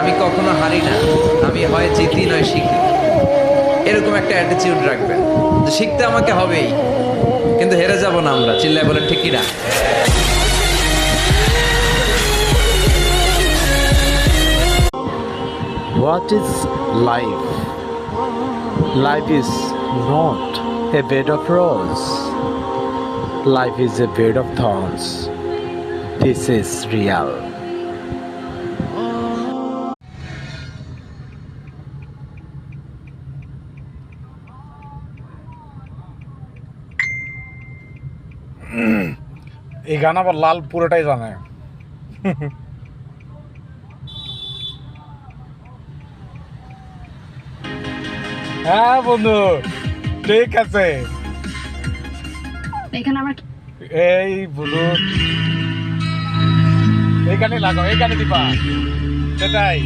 আমি কখনো হারি না, আমি হয় জিতি নয় শিখি, এরকম একটা অ্যাটিটিউড রাখবেন যে শিখতে আমাকে হবেই, কিন্তু হেরে যাব না আমরা। চিল্লায় বলেন ঠিক কিনা? What is life? Life is not a bed of roses. Life is a bed of thorns. This is real. এই গান আবার লাল পুরোটাই জানে। হ্যাঁ বন্ধু, ঠিক আছে। এখানে আমার এই বন্ধু, এই গানে লাগাও, এই গানে দিবা, সেটাই।